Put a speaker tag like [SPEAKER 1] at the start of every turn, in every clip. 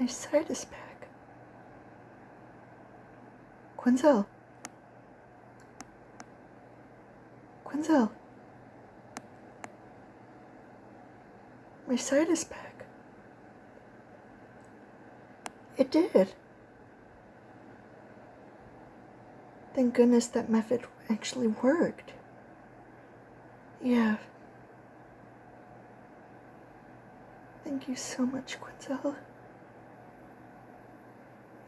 [SPEAKER 1] My sight is back. Quinzel. Quinzel. My sight is back. It did. Thank goodness that method actually worked. Yeah. Thank you so much, Quinzel.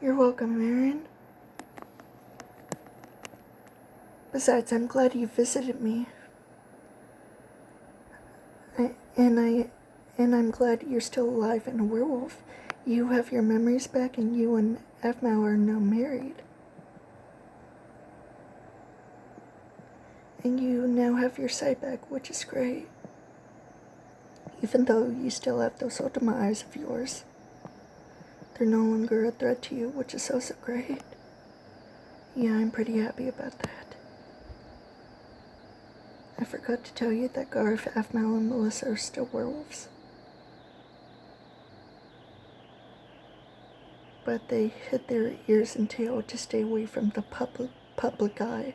[SPEAKER 1] You're welcome, Aaron. Besides, I'm glad you visited me. And I'm glad you're still alive and a werewolf. You have your memories back, and you and Afmao are now married. And you now have your sight back, which is great. Even though you still have those Ultima eyes of yours. They're no longer a threat to you, which is also great. Yeah, I'm pretty happy about that. I forgot to tell you that Garth, Afmao, and Melissa are still werewolves. But they hid their ears and tail to stay away from the public eye.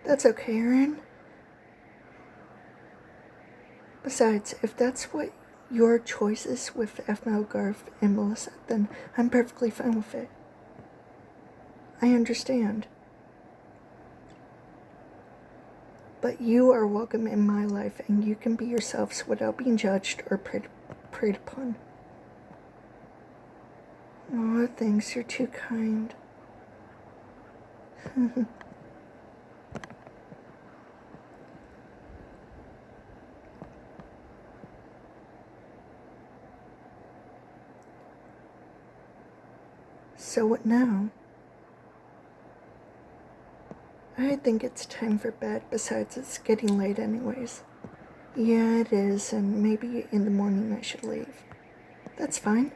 [SPEAKER 1] That's okay, Aaron. Besides, if that's what your choice is with Afmao, Garth, and Melissa, then I'm perfectly fine with it. I understand. But you are welcome in my life, and you can be yourselves without being judged or preyed upon. Oh, thanks, you're too kind. So what now? I think it's time for bed, besides it's getting late anyways. Yeah, it is, and maybe in the morning I should leave. That's fine.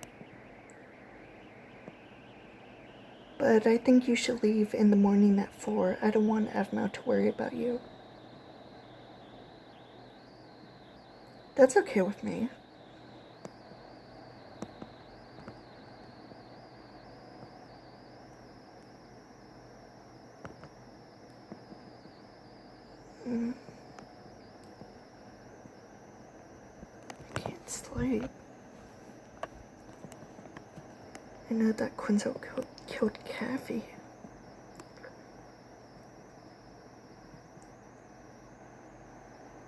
[SPEAKER 1] But I think you should leave in the morning at 4. I don't want Afmao to worry about you. That's okay with me. I can't sleep. I know that Quinzel killed Kathy.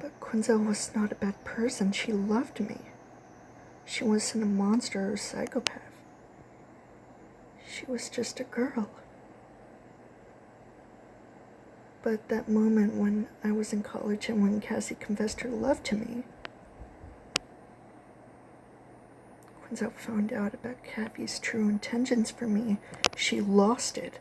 [SPEAKER 1] But Quinzel was not a bad person. She loved me. She wasn't a monster or a psychopath. She was just a girl. But that moment when I was in college and when Cassie confessed her love to me, Quinzel found out about Kathy's true intentions for me, she lost it.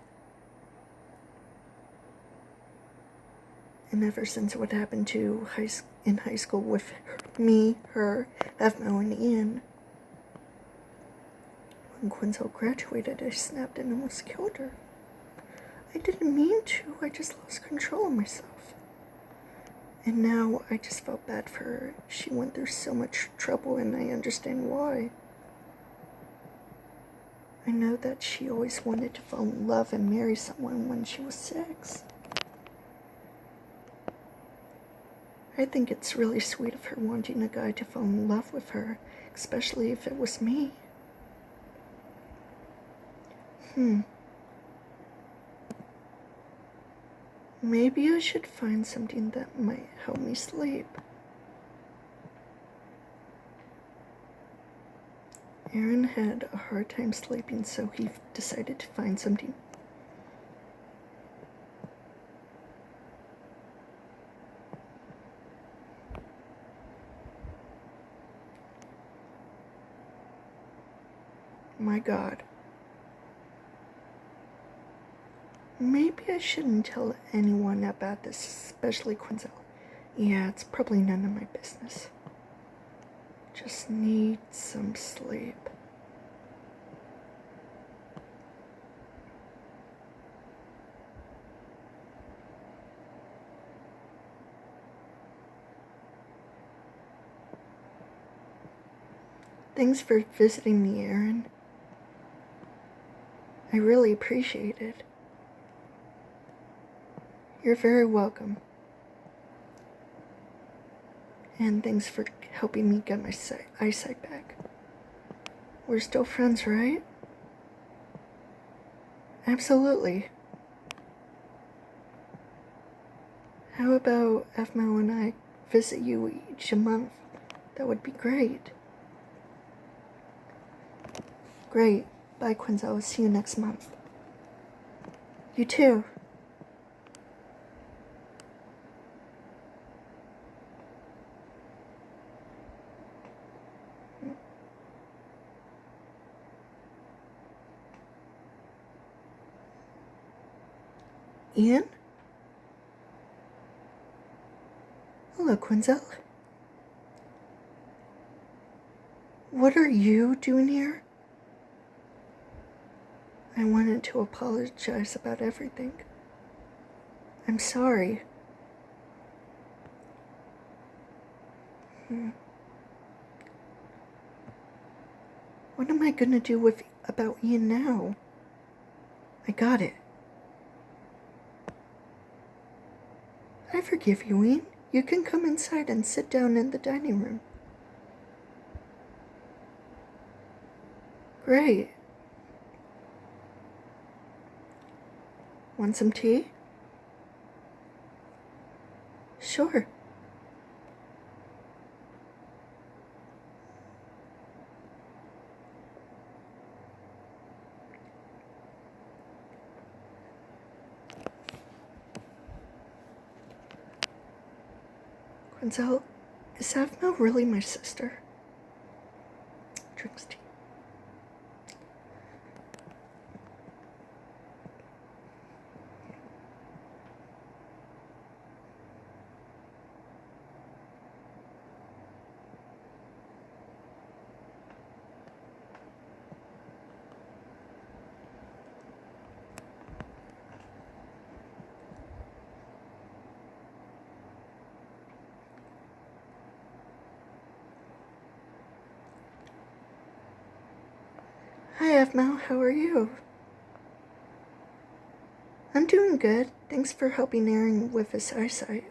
[SPEAKER 1] And ever since what happened in high school with me, her, Afmao, and Ian, when Quinzel graduated, I snapped and almost killed her. I didn't mean to, I just lost control of myself. And now I just felt bad for her. She went through so much trouble, and I understand why. I know that she always wanted to fall in love and marry someone when she was 6. I think it's really sweet of her wanting a guy to fall in love with her, especially if it was me. Maybe I should find something that might help me sleep. Aaron had a hard time sleeping, so he decided to find something. My God. Maybe I shouldn't tell anyone about this, especially Quinzel. Yeah, it's probably none of my business. Just need some sleep. Thanks for visiting me, Aaron. I really appreciate it. You're very welcome. And thanks for helping me get my eyesight back. We're still friends, right? Absolutely. How about Efmo and I visit you each a month? That would be great. Great. Bye, Quinzel. See you next month. You too. Ian? Hello, Quinzel. What are you doing here? I wanted to apologize about everything. I'm sorry. What am I gonna do about Ian now? I got it. I forgive you, Ian. You can come inside and sit down in the dining room. Great. Want some tea? Sure. Quinzel, is Avmo really my sister? Drinks tea. Hi, Avmo. How are you? I'm doing good. Thanks for helping Aaron with his eyesight.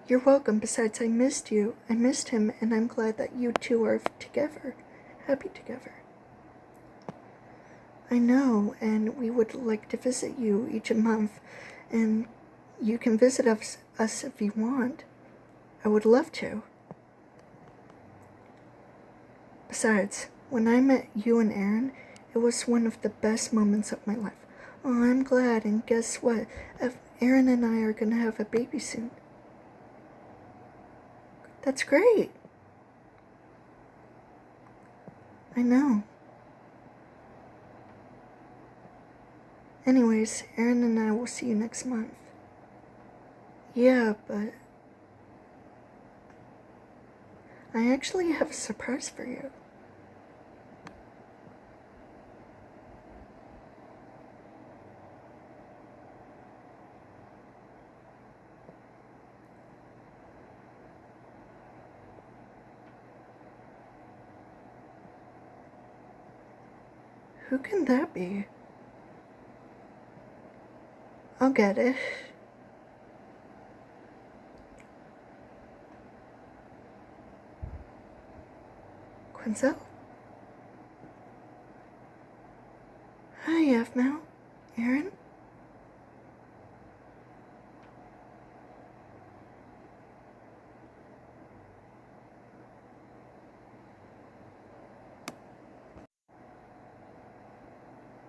[SPEAKER 1] You're welcome. Besides, I missed you. I missed him, and I'm glad that you two are together. Happy together. I know, and we would like to visit you each month, and you can visit us if you want. I would love to. Besides, when I met you and Aaron, it was one of the best moments of my life. Oh, I'm glad, and guess what? Aaron and I are gonna have a baby soon. That's great. I know. Anyways, Aaron and I will see you next month. Yeah, but I actually have a surprise for you. Who can that be? I'll get it. Quinzel? Hi, Avmo. Aaron?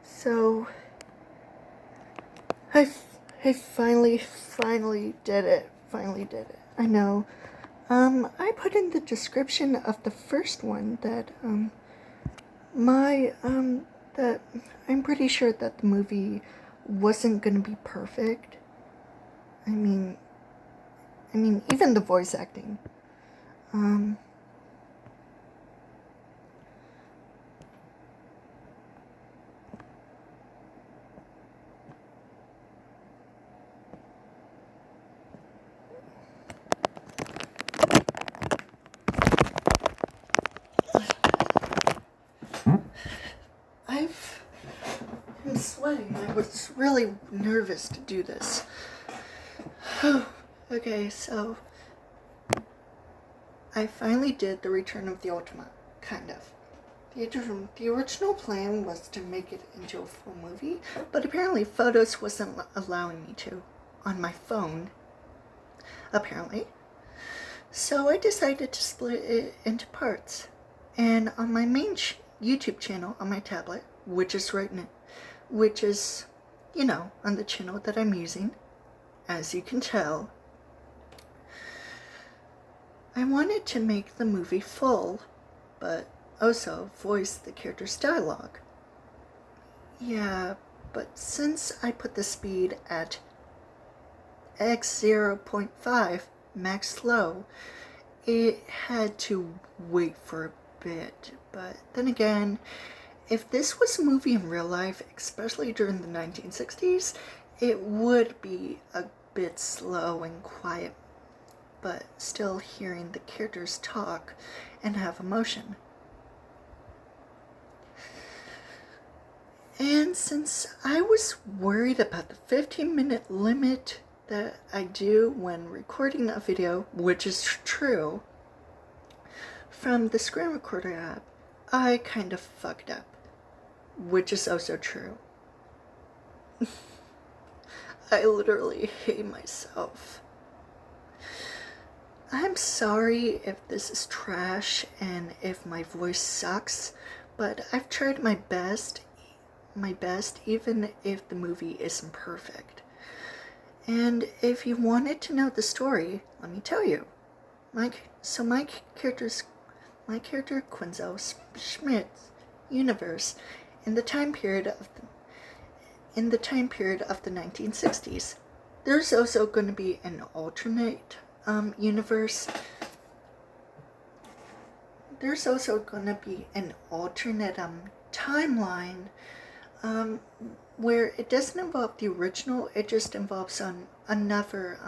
[SPEAKER 1] So, I finally did it. Finally did it. I know. I put in the description of the first one that, that I'm pretty sure that the movie wasn't gonna be perfect. I mean, even the voice acting. sweating. I was really nervous to do this. Okay, so I finally did the Return of the Ultima, kind of. The original plan was to make it into a full movie, but apparently photos wasn't allowing me to on my phone, apparently. So I decided to split it into parts. And on my main YouTube channel on my tablet, which is on the channel that I'm using, as you can tell, I wanted to make the movie full, but also voice the character's dialogue. Yeah, but since I put the speed at x0.5 max low, it had to wait for a bit. But then again, if this was a movie in real life, especially during the 1960s, it would be a bit slow and quiet, but still hearing the characters talk and have emotion. And since I was worried about the 15-minute limit that I do when recording a video, which is true, from the screen recorder app, I kind of fucked up, which is also true. I literally hate myself. I'm sorry if this is trash and if my voice sucks, but I've tried my best even if the movie isn't perfect. And if you wanted to know the story, let me tell you. My character Quinzel Schmidt's universe in the time period of the 1960s. There's also going to be an alternate universe. There's also going to be an alternate timeline where it doesn't involve the original. It just involves another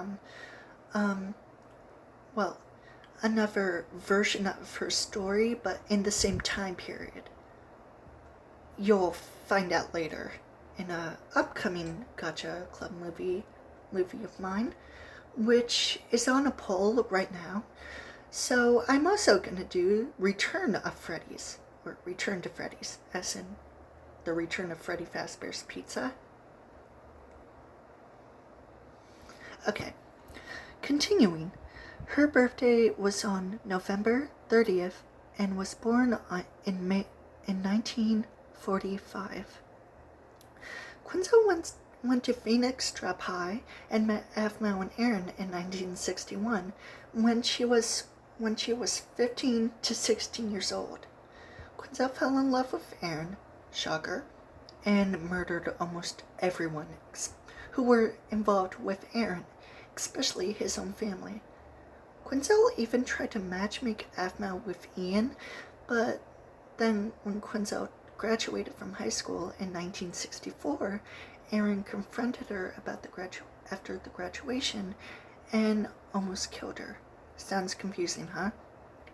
[SPEAKER 1] version of her story, but in the same time period. You'll find out later in a upcoming Gacha Club movie of mine, which is on a poll right now. So I'm also going to do Return to Freddy's, as in the Return of Freddy Fazbear's Pizza. Okay, continuing. Her birthday was on November 30th and was born in 1945. Quinzel went to Phoenix Drop High and met Avmo and Aaron in 1961 when she was 15 to 16 years old. Quinzel fell in love with Aaron, shocker, and murdered almost everyone who were involved with Aaron, especially his own family. Quinzel even tried to matchmake Avmo with Ian, but then when Quinzel graduated from high school in 1964, Aaron confronted her about after the graduation and almost killed her. Sounds confusing, huh?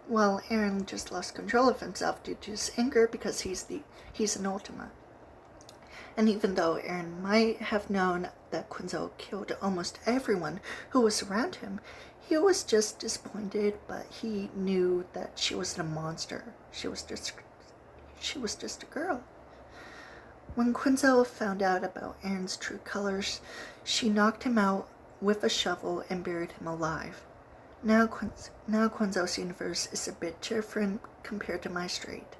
[SPEAKER 1] Well, Aaron just lost control of himself due to his anger because he's an Ultima. And even though Aaron might have known that Quinzel killed almost everyone who was around him, he was just disappointed, but he knew that she wasn't a monster. She was just a girl. When Quinzel found out about Aaron's true colors, she knocked him out with a shovel and buried him alive. Now Quinzel's universe is a bit different compared to MyStreet.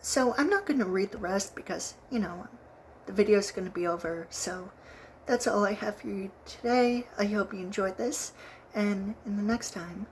[SPEAKER 1] So I'm not going to read the rest because, the video is going to be over. So that's all I have for you today. I hope you enjoyed this. And in the next time,